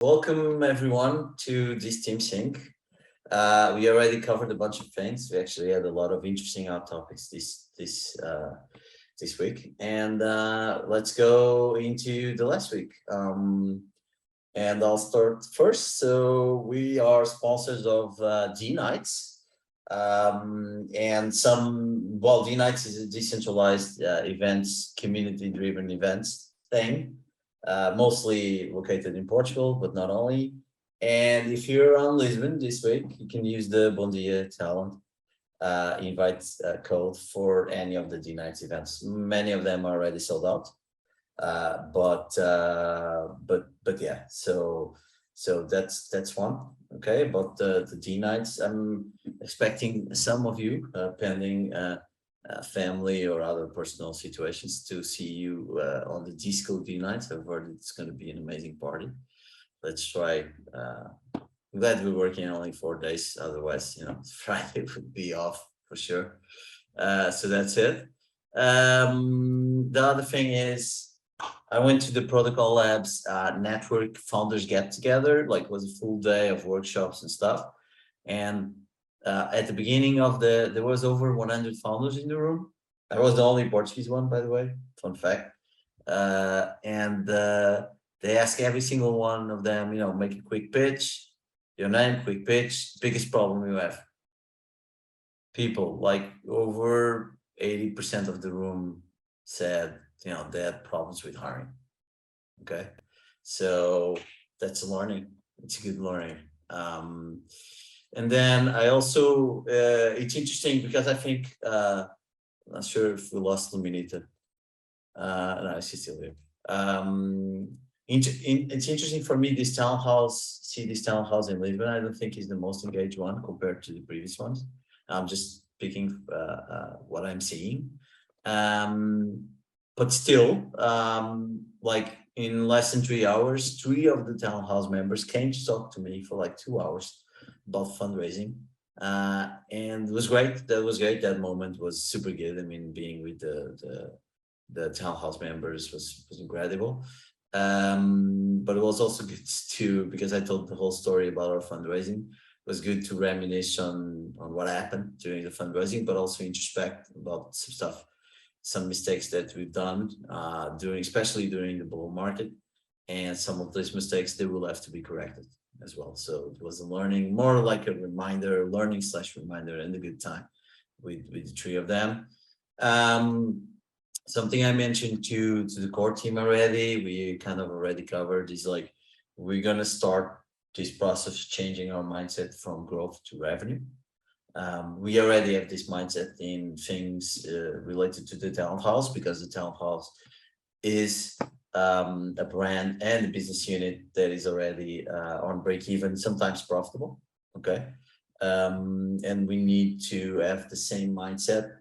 Welcome everyone to this Team Sync. We already covered a bunch of things. We actually had a lot of interesting topics this week, and let's go into the last week. And I'll start first. So we are sponsors of DeNites, and DeNites is a decentralized events, community-driven events thing. Mostly located in Portugal, but not only. And if you're on Lisbon this week, you can use the Bom Dia talent invite code for any of the DeNites events. Many of them are already sold out, but yeah. So that's one. Okay, but the DeNites, I'm expecting some of you, pending family or other personal situations, to see you on the disco DeNites. I've heard it's going to be an amazing party. Let's try. I'm glad we're working only 4 days. Otherwise, Friday would be off for sure. So that's it. The other thing is, I went to the Protocol Labs network founders get together. Like, it was a full day of workshops and stuff. And at the beginning of there was over 100 founders in the room. I was the only Portuguese one, by the way. Fun fact. And they ask every single one of them, make a quick pitch, your name, quick pitch. Biggest problem you have. People, like over 80% of the room said, they had problems with hiring. Okay. So that's a learning. It's a good learning. And then I also, it's interesting because I think, I'm not sure if we lost Luminita. No, she's still here. It's interesting for me, this townhouse in Lisbon. I don't think is the most engaged one compared to the previous ones. I'm just picking what I'm seeing. But still, like in less than 3 hours, 3 of the townhouse members came to talk to me for like 2 hours about fundraising. And it was great. That was great. That moment was super good. I mean, being with the townhouse members was incredible. But it was also good because I told the whole story about our fundraising. It was good to reminisce on what happened during the fundraising, but also introspect about some stuff, some mistakes that we've done especially during the bull market. And some of those mistakes, they will have to be corrected as well. So it was a learning, more like a reminder, learning/reminder, and a good time with the 3 of them. Something I mentioned to the core team already, we kind of already covered, is like, we're going to start this process changing our mindset from growth to revenue. We already have this mindset in things related to the townhouse, because the townhouse is a brand and a business unit that is already on break even, sometimes profitable. Okay. And we need to have the same mindset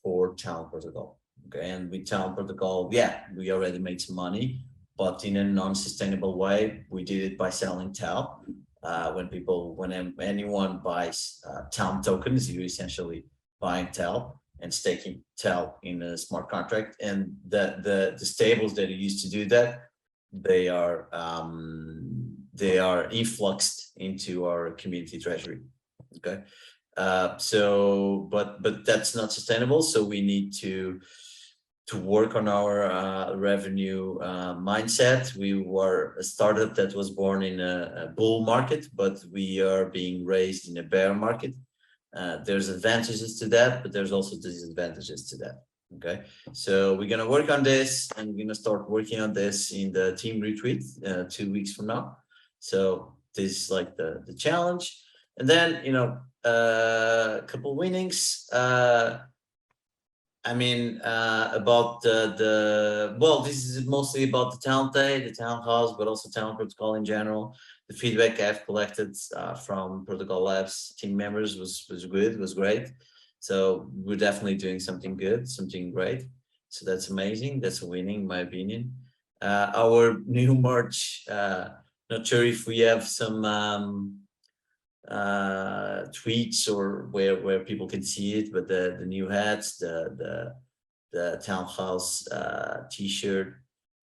for Town Protocol. Okay. And with Town Protocol, yeah, we already made some money, but in a non-sustainable way. We did it by selling TAL. When anyone buys TAL tokens, you're essentially buying TAL and staking TAL in a smart contract. And the stables that are used to do that, they are influxed into our community treasury. Okay. But that's not sustainable. So we need to work on our revenue mindset. We were a startup that was born in a bull market, but we are being raised in a bear market. There's advantages to that, but there's also disadvantages to that. Okay, so we're gonna work on this, and we're gonna start working on this in the team retreat 2 weeks from now. So this is like the challenge. And then, a couple winnings. I mean, about this is mostly about the Town Day, the townhouse, but also Town Protocol in general. The feedback I've collected from Protocol Labs team members was good, was great. So we're definitely doing something good, something great. So that's amazing. That's a winning, in my opinion. Our new merch, not sure if we have some tweets or where people can see it, but the new hats, the townhouse t-shirt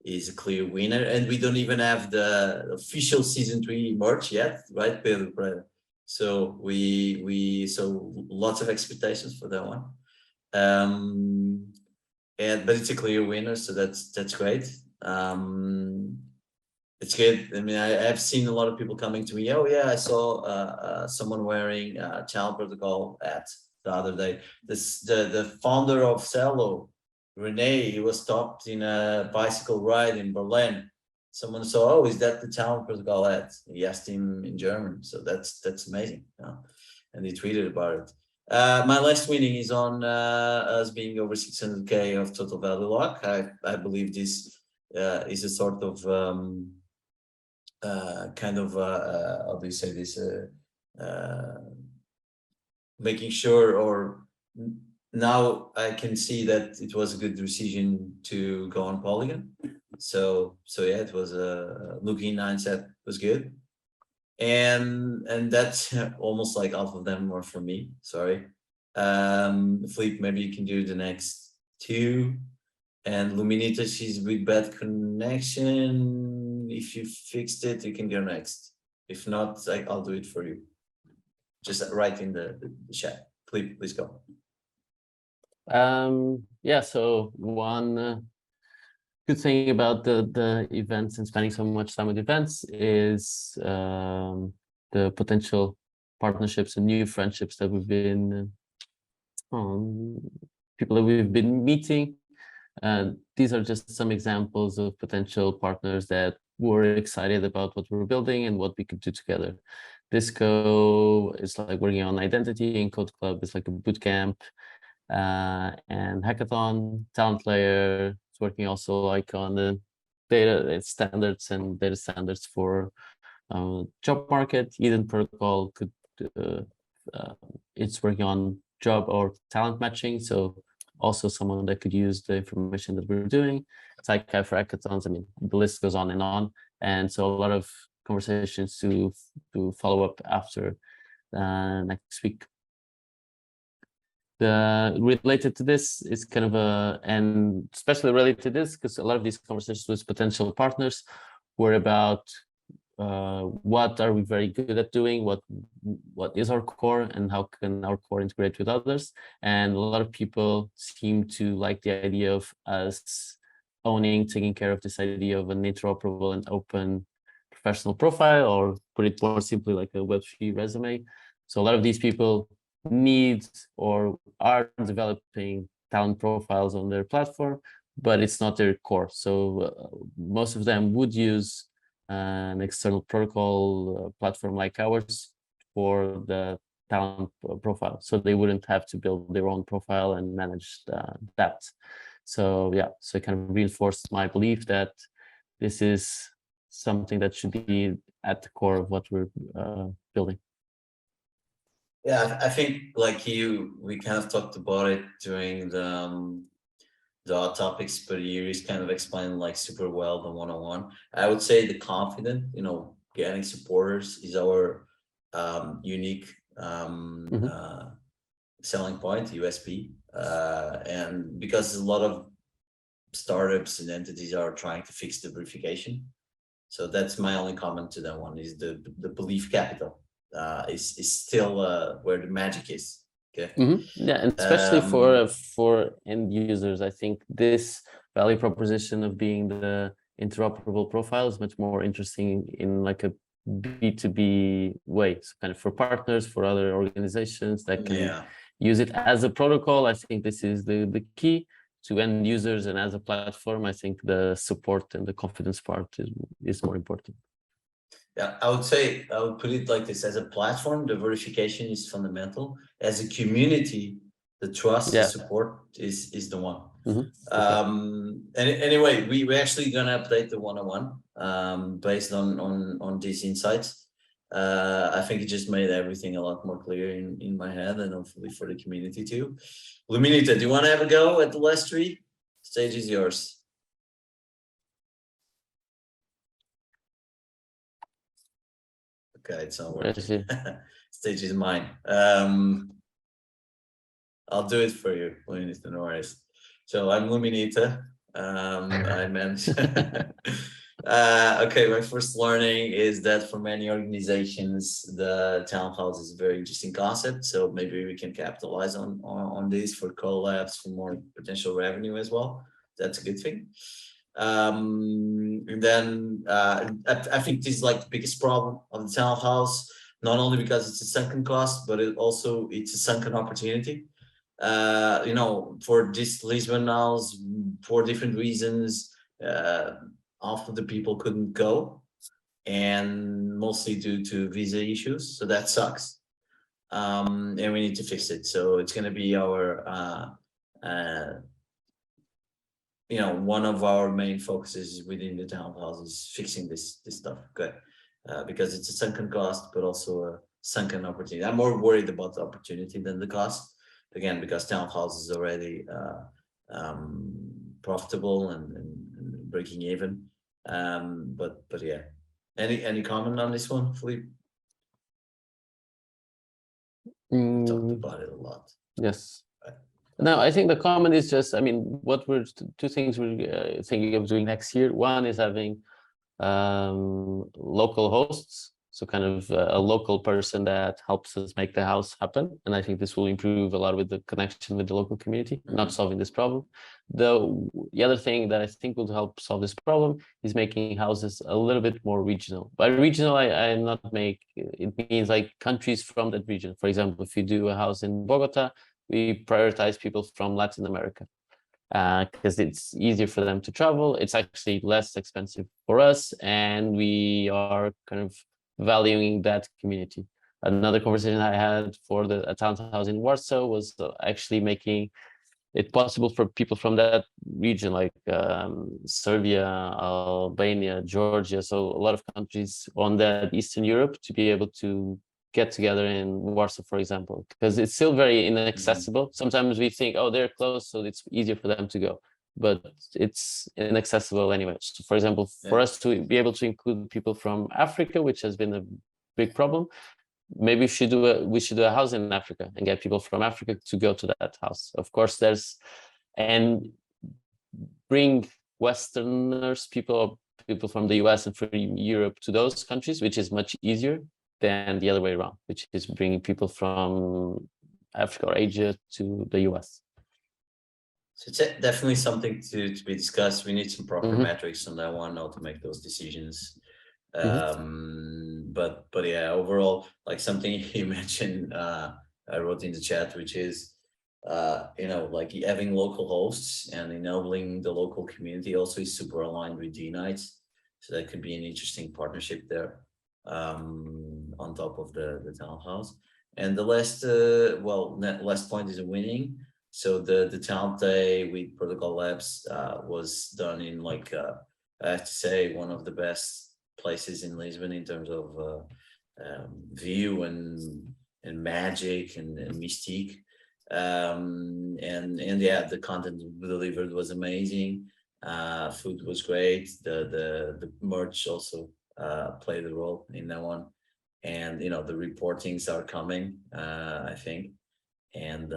is a clear winner, and we don't even have the official season 3 merge yet, right, Pedro? So so lots of expectations for that one. But it's a clear winner, so that's great. It's good. I mean, I've seen a lot of people coming to me. Oh yeah, I saw someone wearing Channel Protocol at the other day. The founder of Cello, Rene, he was stopped in a bicycle ride in Berlin. Someone saw, oh, is that the Channel Protocol ad? He asked him in German, so that's amazing. And he tweeted about it. My last winning is on us being over 600K of total value lock. I believe this is a sort of how do you say this? Making sure, or now I can see that it was a good decision to go on Polygon. So yeah, it was looking mindset was good. And that's almost like half of them were for me. Sorry. Philippe, maybe you can do the next 2. And Luminita, she's with bad connection. If you fixed it, you can go next. If not, I'll do it for you. Just write in the chat. Please go. Yeah, so one good thing about the events and spending so much time with events is the potential partnerships and new friendships that we've been people that we've been meeting. These are just some examples of potential partners that were excited about what we're building and what we could do together. Disco is like working on identity, and Code Club is like a bootcamp, and Hackathon, Talent Layer is working also like on the data standards and data standards for job market. Eden Protocol could it's working on job or talent matching, so also someone that could use the information that we're doing. Taikai for hackathons. I mean, the list goes on, and so a lot of conversations to follow up after next week. Related to this is kind of and especially related to this, because a lot of these conversations with potential partners were about what are we very good at doing, what is our core, and how can our core integrate with others. And a lot of people seem to like the idea of us taking care of this idea of an interoperable and open professional profile, or put it more simply, like a Web3 resume. So a lot of these people need or are developing talent profiles on their platform, but it's not their core. So most of them would use an external protocol platform like ours for the talent profile, so they wouldn't have to build their own profile and manage that. So yeah, so it kind of reinforced my belief that this is something that should be at the core of what we're building. Yeah, I think like we kind of talked about it during the hot topics, but you just kind of explained like super well the one-on-one. I would say the confident, getting supporters is our unique selling point, USP, and because a lot of startups and entities are trying to fix the verification. So that's my only comment to that one, is the belief capital is still where the magic is. Okay. Yeah, and especially for end users, I think this value proposition of being the interoperable profile is much more interesting in like a B2B way. So kind of for partners, for other organizations that can use it as a protocol. I think this is the key. To end users and as a platform, I think the support and the confidence part is more important. Yeah, I would put it like this: as a platform, the verification is fundamental. As a community, the trust, the support is the one. And anyway, we're actually gonna update the one-on-one based on these insights. I think it just made everything a lot more clear in my head, and hopefully for the community too. Luminita, do you want to have a go at the last 3? Stage is yours. Okay, it's not working. Stage is mine. I'll do it for you, Luminita, no worries. So I'm Luminita. I meant, okay, my first learning is that for many organizations, the townhouse is a very interesting concept. So maybe we can capitalize on this for collabs, for more potential revenue as well. That's a good thing. And then I think this is like the biggest problem of the townhouse, not only because it's a sunken cost, but it's a sunken opportunity. You know, for this Lisbon house, for different reasons, half of the people couldn't go, and mostly due to visa issues. So that sucks. And we need to fix it. So it's going to be our you know, one of our main focuses within the townhouse is fixing this stuff. Good. Because it's a sunken cost, but also a sunken opportunity. I'm more worried about the opportunity than the cost. Again, because townhouse is already profitable and breaking even. But yeah. Any comment on this one, Philippe? Talked about it a lot. Yes. No, I think the comment is just, I mean, what we're two things we're thinking of doing next year. One is having local hosts, so kind of a local person that helps us make the house happen. And I think this will improve a lot with the connection with the local community, not solving this problem. The other thing that I think will help solve this problem is making houses a little bit more regional. By regional, I not make, it means like countries from that region. For example, if you do a house in Bogota, we prioritize people from Latin America because it's easier for them to travel. It's actually less expensive for us, and we are kind of valuing that community. Another conversation I had for a townhouse in Warsaw was actually making it possible for people from that region, like Serbia, Albania, Georgia, so a lot of countries on that Eastern Europe, to be able to get together in Warsaw, for example, because it's still very inaccessible. Sometimes we think, oh, they're close, so it's easier for them to go, but it's inaccessible anyway. So for example, for us to be able to include people from Africa, which has been a big problem, maybe we should do a house in Africa and get people from Africa to go to that house. Of course, and bring Westerners, people from the US and from Europe to those countries, which is much easier than the other way around, which is bringing people from Africa or Asia to the US. So it's definitely something to be discussed. We need some proper metrics on that one, how to make those decisions. But yeah, overall, like something you mentioned, I wrote in the chat, which is you know, like having local hosts and enabling the local community also is super aligned with DeNites. So that could be an interesting partnership there, on top of the townhouse. And the last point is winning. So the talent day with Protocol Labs was done in like I have to say, one of the best places in Lisbon in terms of view and magic and mystique. And yeah, the content delivered was amazing. Food was great. The merch also played a role in that one. And you know, the reportings are coming, I think. And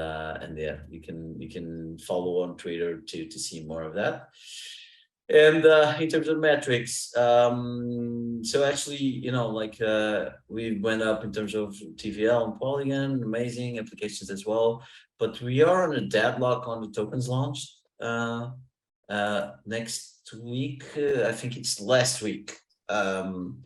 yeah, you can follow on Twitter to see more of that. And in terms of metrics, so actually, you know, like we went up in terms of TVL and Polygon, amazing applications as well. But we are on a deadlock on the tokens launch next week. I think it's last week. And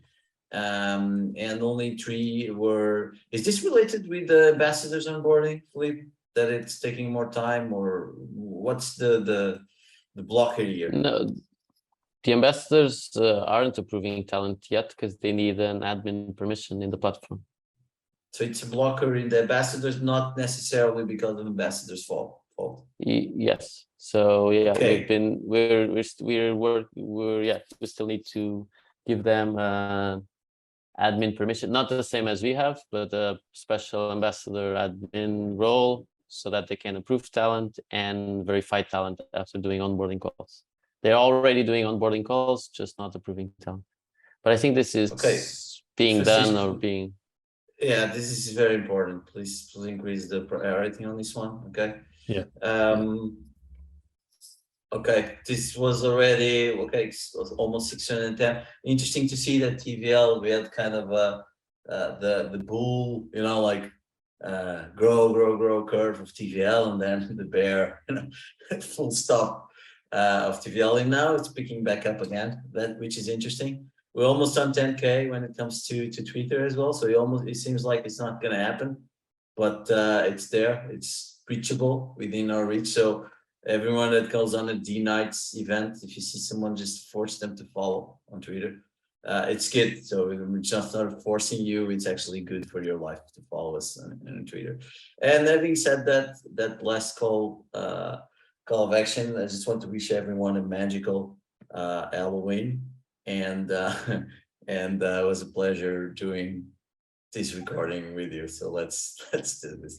only 3 were. Is this related with the ambassadors onboarding, Philippe? That it's taking more time, or what's the blocker here? No, the ambassadors aren't approving talent yet because they need an admin permission in the platform. So it's a blocker in the ambassadors, not necessarily because of ambassadors' fault. Yes. So yeah, okay. we still need to give them admin permission, not the same as we have, but a special ambassador admin role so that they can approve talent and verify talent after doing onboarding calls. They're already doing onboarding calls, just not approving talent. But I think this is being done or being. Yeah, this is very important. Please increase the priority on this one. Okay. Yeah. Okay, this was already okay. It was almost 610. Interesting to see that TVL we had kind of the bull, you know, like grow curve of TVL, and then the bear, you know, full stop of TVL. And now it's picking back up again. That which is interesting. We're almost on 10K when it comes to Twitter as well. So it seems like it's not going to happen, but it's there. It's reachable within our reach. So everyone that goes on a DeNites event, if you see someone, just force them to follow on Twitter. It's good. So we're just not forcing you. It's actually good for your life to follow us on Twitter. And having said that, that last call of action, I just want to wish everyone a magical Halloween. And and it was a pleasure doing this recording with you. So let's do this.